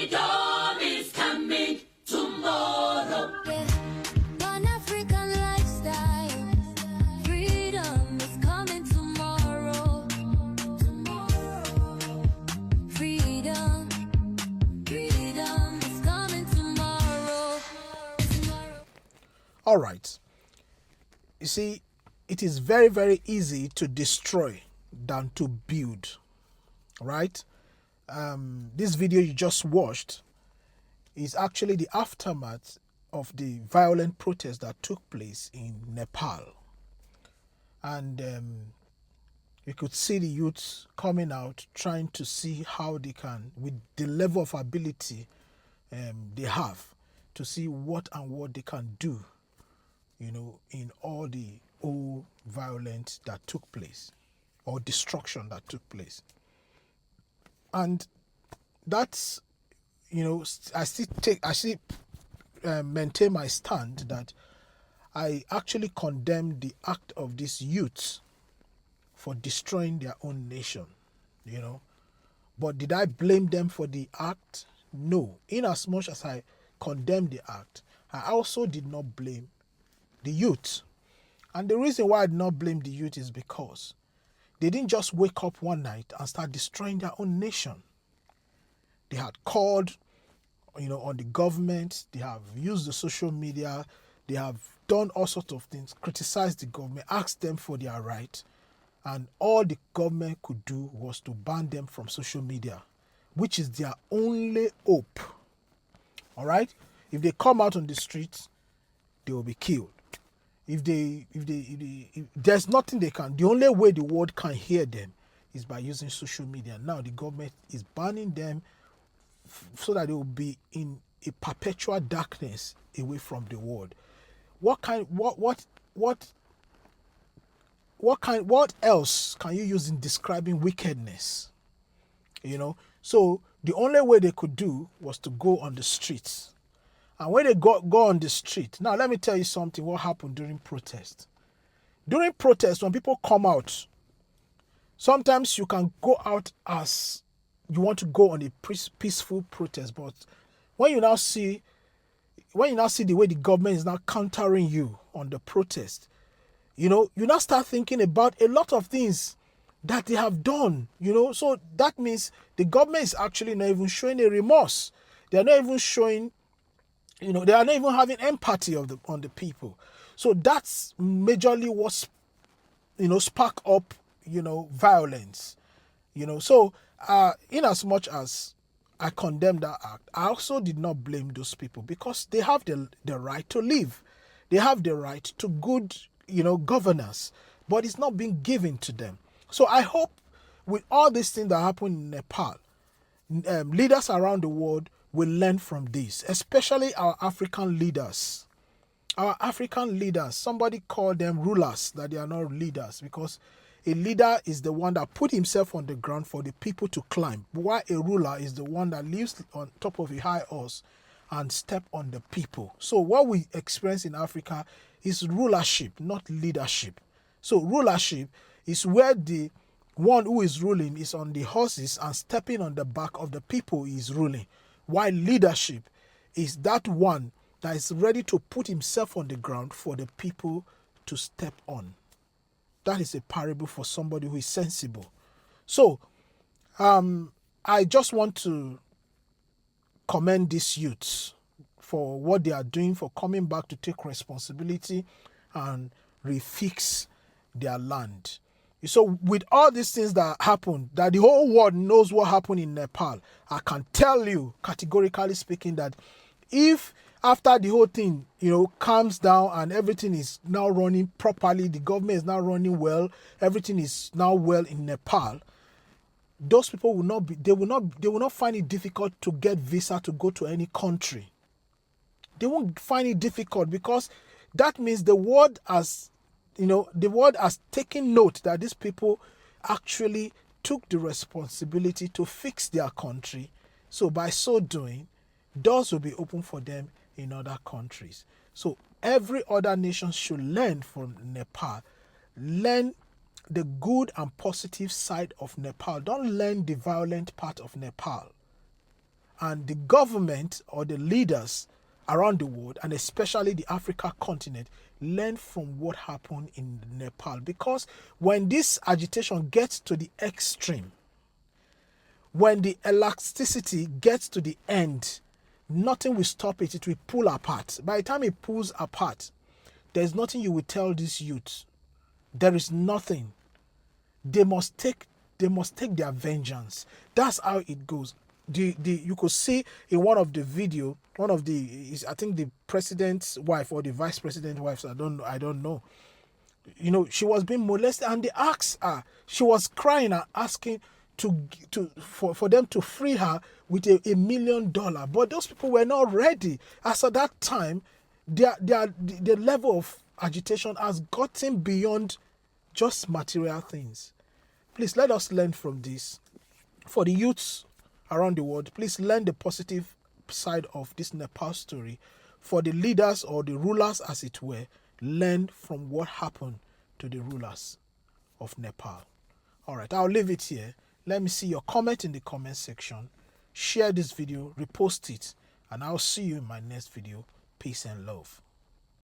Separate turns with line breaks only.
Freedom is coming tomorrow.
Yeah, Pan-African lifestyle. Freedom is coming tomorrow. Freedom, freedom is coming tomorrow.
All right. You see, it is very, very easy to destroy than to build. Right? This video you just watched is actually the aftermath of the violent protest that took place in Nepal. And you could see the youths coming out trying to see how they can, with the level of ability they have, to see what they can do, in all the old violence that took place or destruction that took place. And that's, I still maintain my stand that I actually condemn the act of these youths for destroying their own nation, But did I blame them for the act? No. In as much as I condemned the act, I also did not blame the youth. And the reason why I did not blame the youth is because they didn't just wake up one night and start destroying their own nation. They had called, on the government. They have used the social media. They have done all sorts of things, criticized the government, asked them for their right. And all the government could do was to ban them from social media, which is their only hope. All right? If they come out on the streets, they will be killed. If there's nothing they can, the only way the world can hear them is by using social media. Now the government is banning them so that they will be in a perpetual darkness away from the world. What else can you use in describing wickedness? So the only way they could do was to go on the streets. And when they go on the street, now let me tell you something, what happened during protest. During protest, when people come out, sometimes you can go out as you want to go on a peaceful protest, but when you now see the way the government is now countering you on the protest, you now start thinking about a lot of things that they have done, So that means the government is actually not even showing a remorse. They are not even showing, they are not even having empathy on the people. So that's majorly what, spark up, violence. So in as much as I condemn that act, I also did not blame those people because they have the right to live. They have the right to good, governance, but it's not being given to them. So I hope with all these things that happen in Nepal, leaders around the world will learn from this, especially our African leaders. Our African leaders, somebody called them rulers, that they are not leaders, because a leader is the one that put himself on the ground for the people to climb, while a ruler is the one that lives on top of a high horse and step on the people. So what we experience in Africa is rulership, not leadership. So rulership is where the one who is ruling is on the horses and stepping on the back of the people he is ruling, while leadership is that one that is ready to put himself on the ground for the people to step on. That is a parable for somebody who is sensible. So, I just want to commend these youths for what they are doing, for coming back to take responsibility and refix their land. So with all these things that happened, that the whole world knows what happened in Nepal, I can tell you, categorically speaking, that if after the whole thing, calms down and everything is now running properly, the government is now running well, everything is now well in Nepal, those people will not find it difficult to get visa to go to any country. They won't find it difficult because that means the world has taken note that these people actually took the responsibility to fix their country. So by so doing, doors will be open for them in other countries. So every other nation should learn from Nepal. Learn the good and positive side of Nepal. Don't learn the violent part of Nepal. and the government or the leaders around the world, and especially the Africa continent, learn from what happened in Nepal. Because when this agitation gets to the extreme, when the elasticity gets to the end, nothing will stop it. It will pull apart. By the time it pulls apart, there's nothing you will tell these youths. There is nothing. They must take their vengeance. That's how it goes. You could see in one of the video, I think the president's wife or the vice president's wife, I don't know. You know, she was being molested, and they asked her. She was crying and asking for them to free her with $1 million. But those people were not ready. As at that time, the level of agitation has gotten beyond just material things. Please let us learn from this. For the youths around the world, please learn the positive side of this Nepal story. For the leaders or the rulers, as it were, learn from what happened to the rulers of Nepal. All right, I'll leave it here. Let me see your comment in the comment section. Share this video, repost it, and I'll see you in my next video. Peace and love.